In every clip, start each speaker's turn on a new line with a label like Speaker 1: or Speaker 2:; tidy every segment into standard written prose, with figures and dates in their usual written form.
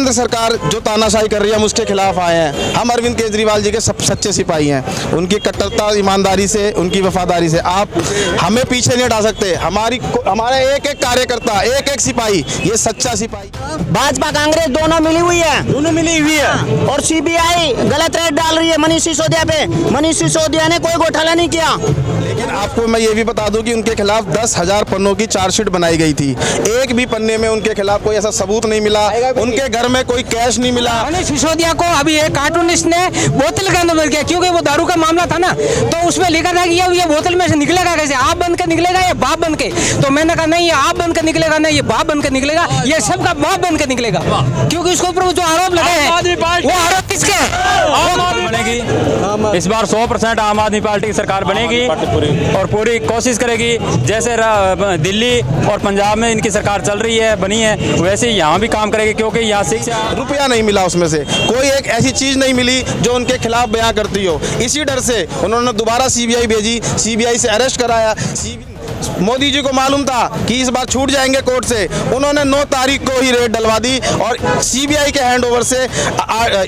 Speaker 1: केंद्र सरकार जो तानाशाही कर रही है हम उसके खिलाफ आए हैं। हम अरविंद केजरीवाल जी के सब सच्चे सिपाही हैं। उनकी कट्टरता, ईमानदारी से, उनकी वफादारी से आप हमें पीछे नहीं हटा सकते। हमारे एक एक कार्यकर्ता, एक एक सिपाही, ये सच्चा सिपाही।
Speaker 2: भाजपा कांग्रेस दोनों मिली हुई है और सीबीआई गलत रेट डाल रही है मनीष सिसोदिया पे। मनीष सिसोदिया ने कोई घोटाला नहीं किया।
Speaker 1: लेकिन आपको मैं ये भी बता दूं कि उनके खिलाफ 10,000 पन्नों की चार्जशीट बनाई गई थी। एक भी पन्ने में उनके खिलाफ कोई ऐसा सबूत नहीं मिला। उनके घर में कोई कैश नहीं मिला।
Speaker 3: मनीष सिसोदिया को अभी एक कार्टूनिस्ट ने बोतल के अंदर किया, क्योंकि वो दारू का मामला था ना, तो उसमें लिखा था कि ये बोतल में से निकलेगा कैसे, आप बन के निकलेगा या बाप बन के। तो मैंने कहा नहीं, ये आप बन के निकलेगा, नहीं ये बाप बन के निकलेगा, ये सबका बाप बन के निकलेगा। क्योंकि उसके ऊपर जो आरोप लगे हैं वो आरोप किसके
Speaker 4: बनेगी। इस बार 100% आम आदमी पार्टी की सरकार बनेगी और पूरी कोशिश करेगी। जैसे दिल्ली और पंजाब में इनकी सरकार चल रही है, बनी है, वैसे ही यहाँ भी काम करेगी। क्योंकि यहाँ शिक्षा
Speaker 1: रुपया नहीं मिला, उसमें से कोई एक ऐसी चीज नहीं मिली जो उनके खिलाफ बयां करती हो। इसी डर से उन्होंने दोबारा सीबीआई भेजी, सीबीआई से अरेस्ट कराया। मोदी जी को मालूम था कि इस बार छूट जाएंगे कोर्ट से। उन्होंने 9 तारीख को ही रेड डलवा दी और सीबीआई के हैंडओवर से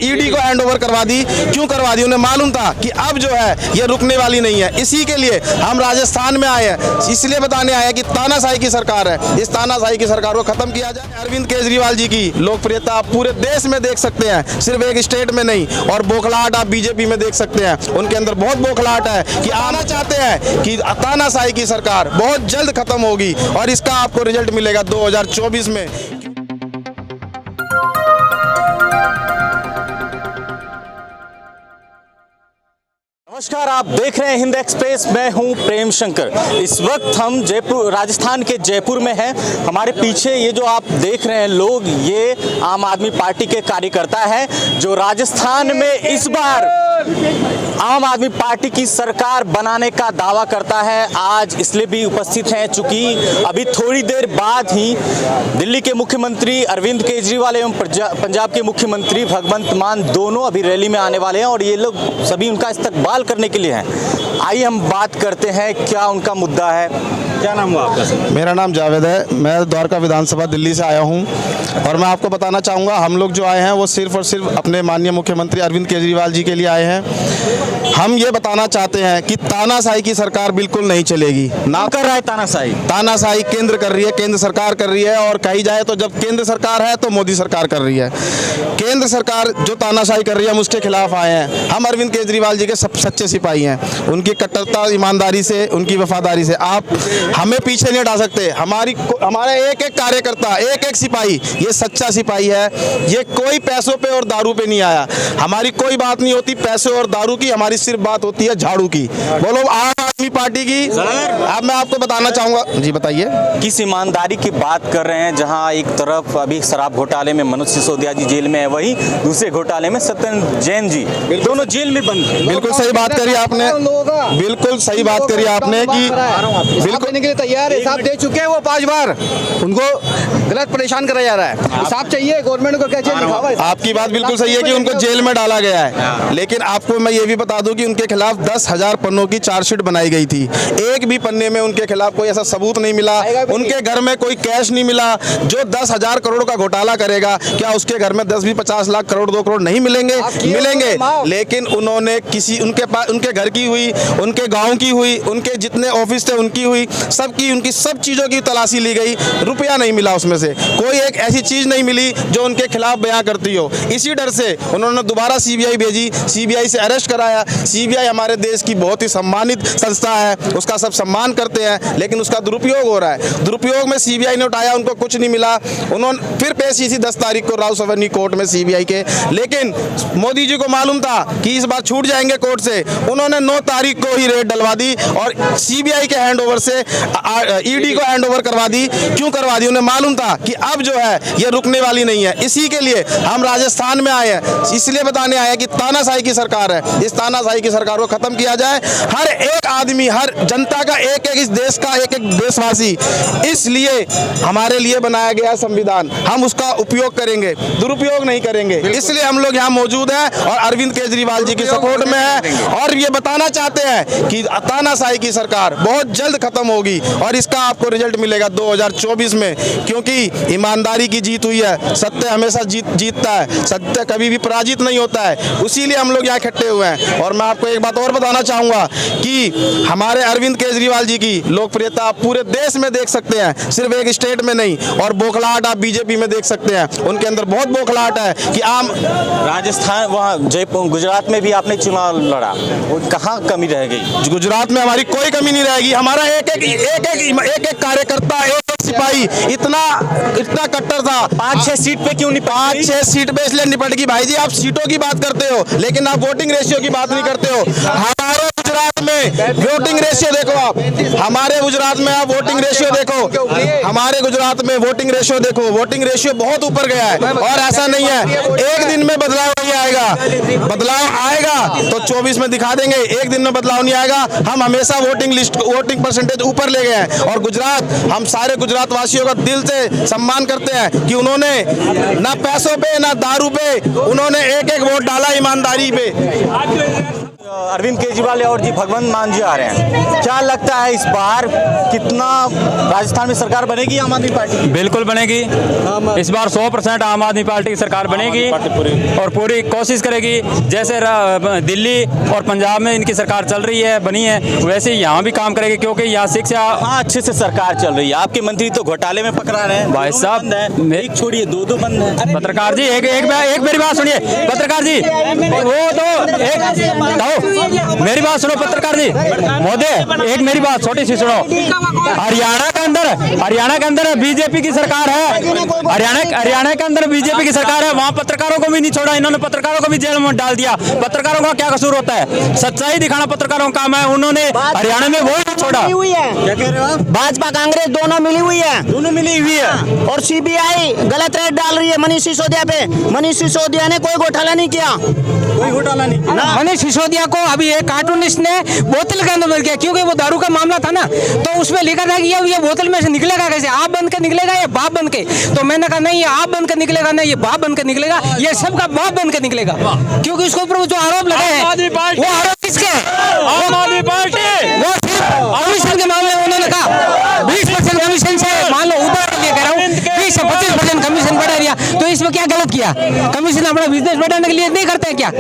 Speaker 1: ईडी को हैंडओवर करवा दी। क्यों करवा दी? उन्हें मालूम था कि अब जो है ये रुकने वाली नहीं है। इसी के लिए हम राजस्थान में आए हैं, इसलिए बताने आए हैं कि तानाशाही की सरकार है, इस तानाशाही की सरकार को खत्म किया जाए। अरविंद केजरीवाल जी की लोकप्रियता आप पूरे देश में देख सकते हैं, सिर्फ एक स्टेट में नहीं। और बौखलाहट आप बीजेपी में देख सकते हैं, उनके अंदर बहुत बौखलाहट है कि आना चाहते हैं कि तानाशाही की सरकार बहुत जल्द खत्म होगी और इसका आपको रिजल्ट मिलेगा 2024 में।
Speaker 5: नमस्कार, आप देख रहे हैं हिंद एक्सप्रेस। मैं हूं प्रेम शंकर। इस वक्त हम जयपुर, राजस्थान के जयपुर में हैं। हमारे पीछे ये जो आप देख रहे हैं लोग, ये आम आदमी पार्टी के कार्यकर्ता हैं जो राजस्थान में इस बार आम आदमी पार्टी की सरकार बनाने का दावा करता है। आज इसलिए भी उपस्थित हैं चूंकि अभी थोड़ी देर बाद ही दिल्ली के मुख्यमंत्री अरविंद केजरीवाल एवं पंजाब के मुख्यमंत्री भगवंत मान दोनों अभी रैली में आने वाले हैं और ये लोग सभी उनका इस्तकबाल करने के लिए हैं। आइए हम बात करते हैं क्या उनका मुद्दा है। क्या नाम हुआ आपका सर?
Speaker 1: मेरा नाम जावेद है, मैं द्वारका विधानसभा दिल्ली से आया हूं और मैं आपको बताना चाहूँगा हम लोग जो आए हैं वो सिर्फ और सिर्फ अपने माननीय मुख्यमंत्री अरविंद केजरीवाल जी के लिए आए हैं। हम ये बताना चाहते हैं कि तानाशाही की सरकार बिल्कुल नहीं चलेगी। ना
Speaker 5: कर रहा है तानाशाही,
Speaker 1: तानाशाही केंद्र कर रही है, केंद्र सरकार कर रही है। और कही जाए तो जब केंद्र सरकार है तो मोदी सरकार कर रही है। केंद्र सरकार जो तानाशाही कर रही है हम उसके खिलाफ आए हैं। हम अरविंद केजरीवाल जी के सब सच्चे सिपाही हैं। उनकी कट्टरता, ईमानदारी से, उनकी वफादारी से आप हमें पीछे नहीं हटा सकते। हमारे एक एक कार्यकर्ता, एक एक सिपाही, ये सच्चा सिपाही है। ये कोई पैसों पे और दारू पे नहीं आया। हमारी कोई बात नहीं होती पैसे और दारू की, हमारी सिर्फ बात होती है झाड़ू की। बोलो आम आदमी पार्टी की। अब मैं आपको बताना चाहूंगा। जी बताइए।
Speaker 5: किस ईमानदारी की बात कर रहे हैं? जहां एक तरफ अभी शराब घोटाले में मनोज सिसोदिया जी जेल में है, वहीं दूसरे घोटाले में सत्येंद्र जैन जी दोनों जेल में बंद।
Speaker 1: बिल्कुल सही बात करी आपने, बिल्कुल सही बात करी आपने कि
Speaker 6: बिल्कुल के लिए तैयार है। हिसाब दे चुके हैं वो 5 बार, उनको गलत परेशान कराया जा रहा है। हिसाब चाहिए गवर्नमेंट को, क्या चाहिए?
Speaker 1: आपकी बात बिल्कुल सही है कि उनको जेल में डाला गया है, लेकिन आपको मैं ये भी बता दूं कि उनके खिलाफ 10,000 पन्नों की चार्जशीट बनाई गई थी। एक भी पन्ने में उनके खिलाफ कोई ऐसा सबूत नहीं मिला। उनके घर में कोई कैश नहीं मिला। जो 10,000 करोड़ का घोटाला करेगा, क्या उसके घर में 10 भी 50 लाख करोड़ 2 करोड़ नहीं मिलेंगे? मिलेंगे। लेकिन उन्होंने किसी उनके पास, उनके घर की हुई, उनके गाँव की हुई, उनके जितने ऑफिस थे उनकी हुई, सबकी, उनकी सब चीज़ों की तलाशी ली गई। रुपया नहीं मिला उसमें से। कोई एक ऐसी चीज़ नहीं मिली जो उनके खिलाफ बयां करती हो। इसी डर से उन्होंने दोबारा सीबीआई भेजी, सीबीआई से अरेस्ट कराया। सीबीआई हमारे देश की बहुत ही सम्मानित संस्था है, उसका सब सम्मान करते हैं, लेकिन उसका दुरुपयोग हो रहा है। दुरुपयोग में सीबीआई ने उठाया, उनको कुछ नहीं मिला। उन्होंने फिर पेश इसी 10 तारीख को रावसरनी कोर्ट में सीबीआई के। लेकिन मोदी जी को मालूम था कि इस बार छूट जाएंगे कोर्ट से। उन्होंने 9 तारीख को ही रेड डलवा दी और सीबीआई के हैंडओवर से ईडी को हैंडओवर करवा दी। क्यों करवा दी? उन्हें मालूम था कि अब जो है ये रुकने वाली नहीं है। इसी के लिए हम राजस्थान में आए हैं, इसलिए बताने आए हैं कि तानाशाही की सरकार है, इस तानाशाही की सरकार को खत्म किया जाए। हर एक आदमी, हर जनता का, एक एक इस देश का एक एक देशवासी, इसलिए हमारे लिए बनाया गया संविधान, हम उसका उपयोग करेंगे, दुरुपयोग नहीं करेंगे। इसलिए हम लोग यहाँ मौजूद हैं और अरविंद केजरीवाल जी की सपोर्ट में है और ये बताना चाहते हैं कि तानाशाही की सरकार बहुत जल्द खत्म होगी और इसका आपको रिजल्ट मिलेगा 2024 में। क्योंकि यही ईमानदारी की जीत हुई है। सत्य हमेशा जीतता है, सत्य कभी भी पराजित नहीं होता है। उसीलिए हम लोग यहाँ इकट्ठे हुए हैं। और मैं आपको एक बात और बताना चाहूँगा कि हमारे अरविंद केजरीवाल जी की लोकप्रियता आप पूरे देश में देख सकते हैं, सिर्फ एक स्टेट में नहीं। और बौखलाहट आप बीजेपी में देख सकते हैं, उनके अंदर बहुत बौखलाहट है कि आम
Speaker 5: राजस्थान, वहाँ जयपुर, गुजरात में भी आपने चुनाव लड़ा, वो कहाँ कमी रह गई?
Speaker 1: गुजरात में हमारी कोई कमी नहीं रहेगी। हमारा एक एक कार्यकर्ता, एक सिपाही इतना कट्टर था।
Speaker 5: 5-6 सीट पे क्यों नहीं?
Speaker 1: 5-6 सीट पे इसलिए निपट गई भाई जी। आप सीटों की बात करते हो लेकिन आप वोटिंग रेशियो की बात नहीं करते हो। हमारे गुजरात में वोटिंग रेशियो देखो, आप हमारे गुजरात में आप वोटिंग रेशियो देखो, हमारे गुजरात में वोटिंग रेशियो देखो, वोटिंग रेशियो बहुत ऊपर गया है। और ऐसा नहीं है एक दिन में बदलाव नहीं आएगा। बदलाव आएगा तो 24 में दिखा देंगे, एक दिन में बदलाव नहीं आएगा। हम हमेशा वोटिंग परसेंटेज ऊपर ले गए हैं। और गुजरात, हम सारे गुजरात वासियों का दिल से सम्मान करते हैं कि उन्होंने ना पैसों पे ना दारू पे, उन्होंने एक एक वोट डाला ईमानदारी पे।
Speaker 5: अरविंद केजरीवाल और जी भगवंत मान जी आ रहे हैं, क्या लगता है इस बार कितना राजस्थान में सरकार बनेगी आम आदमी पार्टी की?
Speaker 4: बिल्कुल बनेगी। इस बार 100% आम आदमी पार्टी की सरकार बनेगी और पूरी कोशिश करेगी। जैसे दिल्ली और पंजाब में इनकी सरकार चल रही है, बनी है, वैसे ही यहाँ भी काम करेगी। क्योंकि यहाँ शिक्षा,
Speaker 5: हाँ, अच्छे से सरकार चल रही है। आपके मंत्री तो घोटाले में पकड़ा रहे हैं
Speaker 4: भाई साहब।
Speaker 5: एक छोड़िए, दो बंद है।
Speaker 4: पत्रकार जी एक मेरी बात सुनिए। पत्रकार जी वो तो मेरी बात सुनो। पत्रकार जी महोदय, एक मेरी बात छोटी सी सुनो। हरियाणा के अंदर बीजेपी की सरकार है। हरियाणा के अंदर बीजेपी की सरकार है, वहाँ पत्रकारों को भी नहीं छोड़ा। इन्होंने पत्रकारों को भी जेल में डाल दिया। पत्रकारों का क्या कसूर होता है? सच्चाई दिखाना पत्रकारों का काम है। उन्होंने हरियाणा में वो नहीं छोड़ा।
Speaker 5: क्या कह रहे हो आप?
Speaker 2: भाजपा कांग्रेस दोनों मिली हुई है,
Speaker 5: दोनों मिली हुई है।
Speaker 2: और सीबीआई गलत रेट डाल रही है मनीष सिसोदिया पे। मनीष सिसोदिया ने कोई घोटाला नहीं किया,
Speaker 5: कोई घोटाला नहीं किया।
Speaker 3: मनीष सिसोदिया को अभी एक कार्टूनिस्ट ने बोतल के अंदर किया, क्योंकि वो दारू का मामला था ना, तो उसमें लिखा था कि ये बोतल में से निकलेगा कैसे, आप बन के निकलेगा या बाप बन के। तो मैंने कहा नहीं, ये आप बन के निकलेगा, नहीं ये बाप बन के निकलेगा, ये सबका बाप बन के निकलेगा। क्योंकि उसके ऊपर जो आरोप लगे हैं वो आरोप किसके? आम आदमी पार्टी। वो कमीशन के मामले में उन्होंने कहा 20% कमीशन से, मान लो उदाहरण के लिए कह रहा हूँ, 20 से 25% कमीशन बढ़ा दिया। तो इसमें क्या गलत किया? कमीशन अपना बिजनेस बढ़ाने के लिए नहीं करते क्या?